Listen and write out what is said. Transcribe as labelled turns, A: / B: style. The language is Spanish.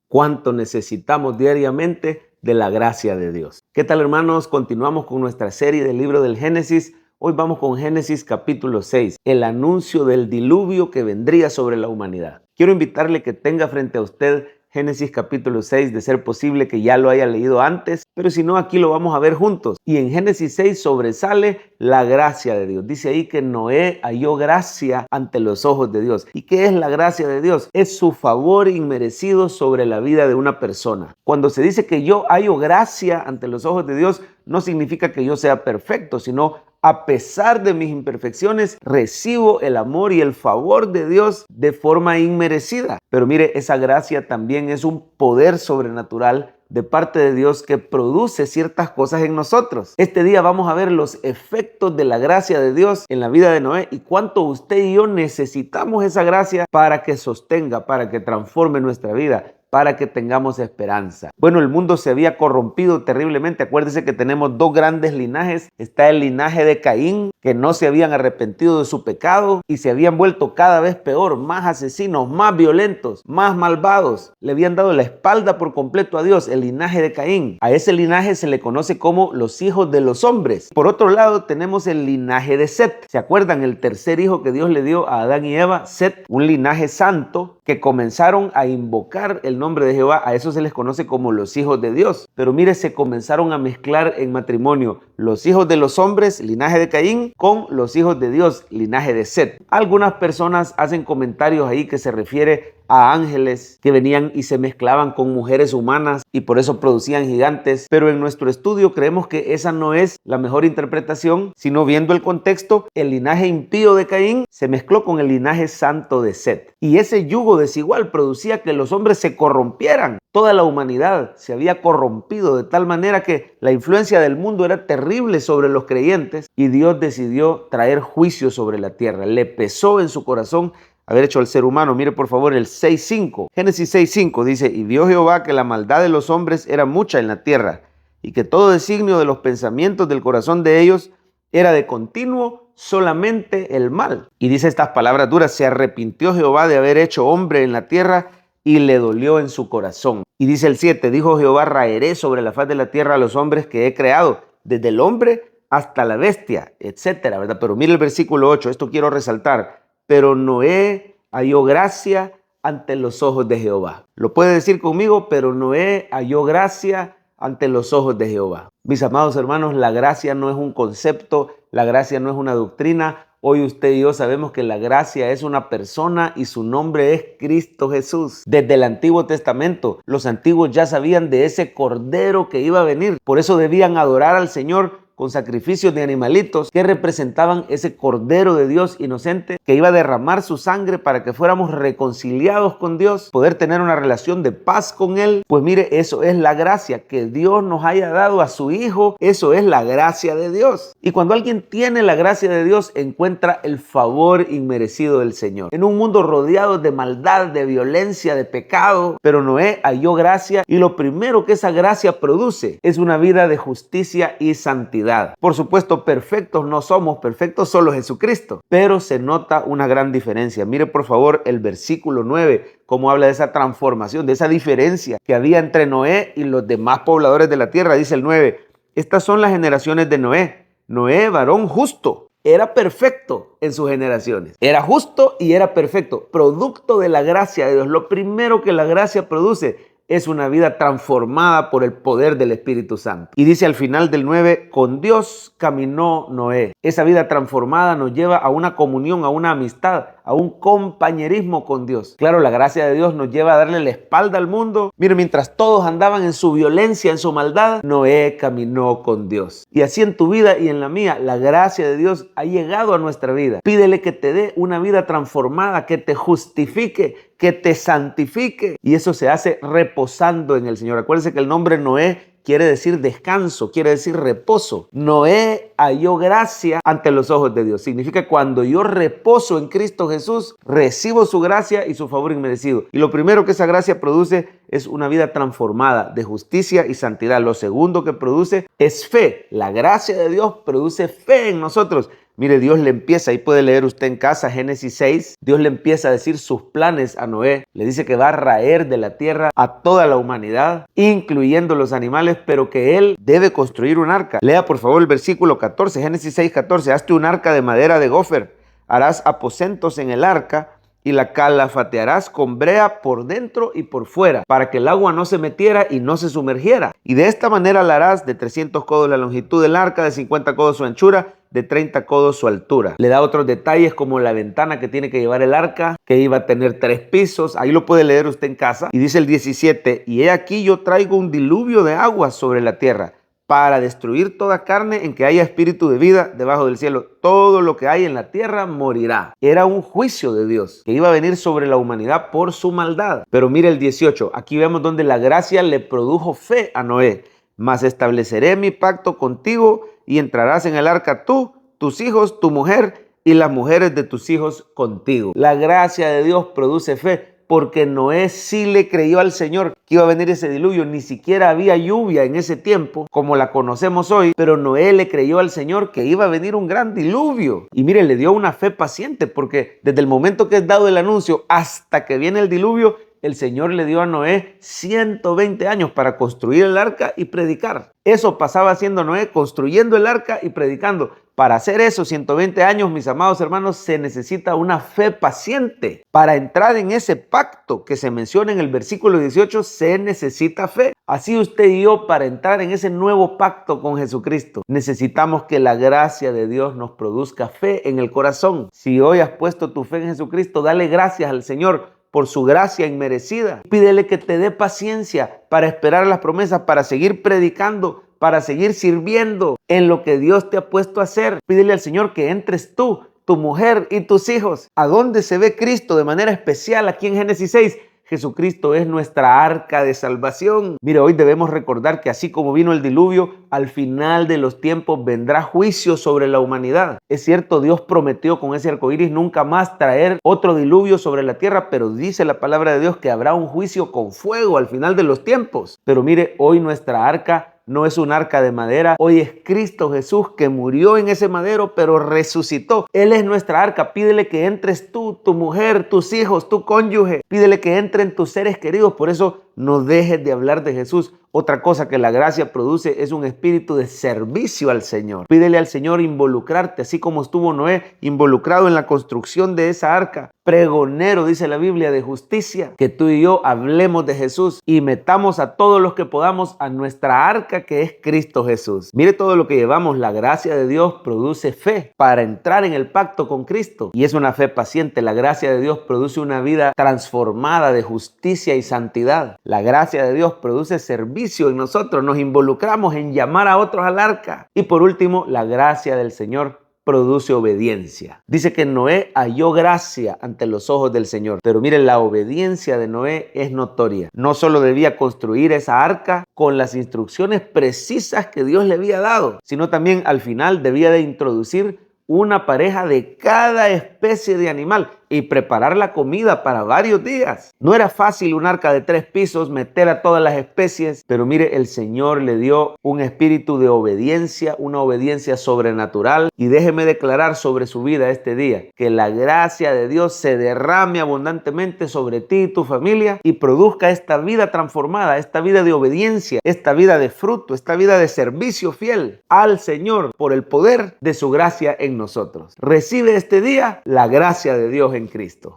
A: cuánto necesitamos diariamente de la gracia de Dios. ¿Qué tal, hermanos? Continuamos con nuestra serie del libro del Génesis. Hoy vamos con Génesis capítulo 6, el anuncio del diluvio que vendría sobre la humanidad. Quiero invitarle que tenga frente a usted Génesis capítulo 6, de ser posible que ya lo haya leído antes, pero si no, aquí lo vamos a ver juntos. Y en Génesis 6 sobresale la gracia de Dios. Dice ahí que Noé halló gracia ante los ojos de Dios. ¿Y qué es la gracia de Dios? Es su favor inmerecido sobre la vida de una persona. Cuando se dice que yo hallo gracia ante los ojos de Dios, no significa que yo sea perfecto, sino a pesar de mis imperfecciones, recibo el amor y el favor de Dios de forma inmerecida. Pero mire, esa gracia también es un poder sobrenatural de parte de Dios que produce ciertas cosas en nosotros. Este día vamos a ver los efectos de la gracia de Dios en la vida de Noé y cuánto usted y yo necesitamos esa gracia para que sostenga, para que transforme nuestra vida, para que tengamos esperanza. Bueno, el mundo se había corrompido terriblemente. Acuérdese que tenemos dos grandes linajes. Está el linaje de Caín, que no se habían arrepentido de su pecado y se habían vuelto cada vez peor, más asesinos, más violentos, más malvados. Le habían dado la espalda por completo a Dios, el linaje de Caín. A ese linaje se le conoce como los hijos de los hombres. Por otro lado, tenemos el linaje de Set. ¿Se acuerdan? El tercer hijo que Dios le dio a Adán y Eva, Set, un linaje santo que comenzaron a invocar el nombre de Jehová. A eso se les conoce como los hijos de Dios. Pero mire, se comenzaron a mezclar en matrimonio los hijos de los hombres, linaje de Caín, con los hijos de Dios, linaje de Set. Algunas personas hacen comentarios ahí que se refiere a ángeles que venían y se mezclaban con mujeres humanas y por eso producían gigantes. Pero en nuestro estudio creemos que esa no es la mejor interpretación, sino viendo el contexto, el linaje impío de Caín se mezcló con el linaje santo de Set. Y ese yugo desigual producía que los hombres se corrompieran. Toda la humanidad se había corrompido de tal manera que la influencia del mundo era terrible sobre los creyentes y Dios decidió traer juicio sobre la tierra. Le pesó en su corazón haber hecho al ser humano. Mire por favor el 6.5. Génesis 6.5 dice: y vio Jehová que la maldad de los hombres era mucha en la tierra y que todo designio de los pensamientos del corazón de ellos era de continuo solamente el mal. Y dice estas palabras duras: se arrepintió Jehová de haber hecho hombre en la tierra y le dolió en su corazón. Y dice el 7, dijo Jehová: raeré sobre la faz de la tierra a los hombres que he creado, desde el hombre hasta la bestia, etcétera, ¿verdad? Pero mire el versículo 8, esto quiero resaltar: pero Noé halló gracia ante los ojos de Jehová. Lo puede decir conmigo: pero Noé halló gracia ante los ojos de Jehová. Mis amados hermanos, la gracia no es un concepto, la gracia no es una doctrina. Hoy usted y yo sabemos que la gracia es una persona y su nombre es Cristo Jesús. Desde el Antiguo Testamento, los antiguos ya sabían de ese Cordero que iba a venir. Por eso debían adorar al Señor con sacrificios de animalitos que representaban ese Cordero de Dios inocente que iba a derramar su sangre para que fuéramos reconciliados con Dios, poder tener una relación de paz con Él. Pues mire, eso es la gracia, que Dios nos haya dado a su Hijo. Eso es la gracia de Dios. Y cuando alguien tiene la gracia de Dios, encuentra el favor inmerecido del Señor. En un mundo rodeado de maldad, de violencia, de pecado, pero Noé halló gracia y lo primero que esa gracia produce es una vida de justicia y santidad. Por supuesto, perfectos no somos, perfectos solo Jesucristo, pero se nota una gran diferencia. Mire por favor el versículo 9, cómo habla de esa transformación, de esa diferencia que había entre Noé y los demás pobladores de la tierra. Dice el 9, estas son las generaciones de Noé. Noé, varón justo, era perfecto en sus generaciones. Era justo y era perfecto, producto de la gracia de Dios. Lo primero que la gracia produce es una vida transformada por el poder del Espíritu Santo. Y dice al final del 9, con Dios caminó Noé. Esa vida transformada nos lleva a una comunión, a una amistad, a un compañerismo con Dios. Claro, la gracia de Dios nos lleva a darle la espalda al mundo. Mire, mientras todos andaban en su violencia, en su maldad, Noé caminó con Dios. Y así en tu vida y en la mía, la gracia de Dios ha llegado a nuestra vida. Pídele que te dé una vida transformada, que te justifique, que te santifique. Y eso se hace reposando en el Señor. Acuérdense que el nombre Noé quiere decir descanso, quiere decir reposo. Noé halló gracia ante los ojos de Dios. Significa cuando yo reposo en Cristo Jesús, recibo su gracia y su favor inmerecido. Y lo primero que esa gracia produce es una vida transformada de justicia y santidad. Lo segundo que produce es fe. La gracia de Dios produce fe en nosotros. Mire, Dios le empieza, ahí puede leer usted en casa Génesis 6, Dios le empieza a decir sus planes a Noé. Le dice que va a raer de la tierra a toda la humanidad, incluyendo los animales, pero que él debe construir un arca. Lea por favor el versículo 14, Génesis 6, 14. Hazte un arca de madera de gofer, harás aposentos en el arca y la calafatearás con brea por dentro y por fuera, para que el agua no se metiera y no se sumergiera. Y de esta manera la harás de 300 codos la longitud del arca, de 50 codos su anchura, de 30 codos su altura. Le da otros detalles como la ventana que tiene que llevar el arca, que iba a tener 3 pisos. Ahí lo puede leer usted en casa. Y dice el 17, y he aquí yo traigo un diluvio de aguas sobre la tierra, para destruir toda carne en que haya espíritu de vida debajo del cielo. Todo lo que hay en la tierra morirá. Era un juicio de Dios que iba a venir sobre la humanidad por su maldad. Pero mire el 18, aquí vemos donde la gracia le produjo fe a Noé. Mas estableceré mi pacto contigo y entrarás en el arca tú, tus hijos, tu mujer y las mujeres de tus hijos contigo. La gracia de Dios produce fe, porque Noé sí le creyó al Señor que iba a venir ese diluvio. Ni siquiera había lluvia en ese tiempo como la conocemos hoy, pero Noé le creyó al Señor que iba a venir un gran diluvio. Y mire, le dio una fe paciente, porque desde el momento que es dado el anuncio hasta que viene el diluvio, el Señor le dio a Noé 120 años para construir el arca y predicar. Eso pasaba haciendo Noé, construyendo el arca y predicando. Para hacer eso, 120 años, mis amados hermanos, se necesita una fe paciente. Para entrar en ese pacto que se menciona en el versículo 18, se necesita fe. Así usted y yo, para entrar en ese nuevo pacto con Jesucristo, necesitamos que la gracia de Dios nos produzca fe en el corazón. Si hoy has puesto tu fe en Jesucristo, dale gracias al Señor por su gracia inmerecida. Pídele que te dé paciencia para esperar las promesas, para seguir predicando, para seguir sirviendo en lo que Dios te ha puesto a hacer. Pídele al Señor que entres tú, tu mujer y tus hijos. ¿A dónde se ve Cristo de manera especial aquí en Génesis 6? Jesucristo es nuestra arca de salvación. Mire, hoy debemos recordar que así como vino el diluvio, al final de los tiempos vendrá juicio sobre la humanidad. Es cierto, Dios prometió con ese arco iris nunca más traer otro diluvio sobre la tierra, pero dice la palabra de Dios que habrá un juicio con fuego al final de los tiempos. Pero mire, hoy nuestra arca no es un arca de madera, hoy es Cristo Jesús que murió en ese madero, pero resucitó. Él es nuestra arca. Pídele que entres tú, tu mujer, tus hijos, tu cónyuge. Pídele que entren tus seres queridos. Por eso no dejes de hablar de Jesús. Otra cosa que la gracia produce es un espíritu de servicio al Señor. Pídele al Señor involucrarte, así como estuvo Noé involucrado en la construcción de esa arca. Pregonero, dice la Biblia, de justicia. Que tú y yo hablemos de Jesús y metamos a todos los que podamos a nuestra arca, que es Cristo Jesús. Mire todo lo que llevamos. La gracia de Dios produce fe para entrar en el pacto con Cristo. Y es una fe paciente. La gracia de Dios produce una vida transformada de justicia y santidad. La gracia de Dios produce servicio en nosotros. Nos involucramos en llamar a otros al arca. Y por último, la gracia del Señor produce obediencia. Dice que Noé halló gracia ante los ojos del Señor. Pero miren, la obediencia de Noé es notoria. No solo debía construir esa arca con las instrucciones precisas que Dios le había dado, sino también al final debía de introducir una pareja de cada especie de animal y preparar la comida para varios días. No era fácil un arca de 3 pisos, meter a todas las especies, pero mire, el Señor le dio un espíritu de obediencia, una obediencia sobrenatural. Y déjeme declarar sobre su vida este día, que la gracia de Dios se derrame abundantemente sobre ti y tu familia y produzca esta vida transformada, esta vida de obediencia, esta vida de fruto, esta vida de servicio fiel al Señor por el poder de su gracia en nosotros. Recibe este día la gracia de Dios en Cristo.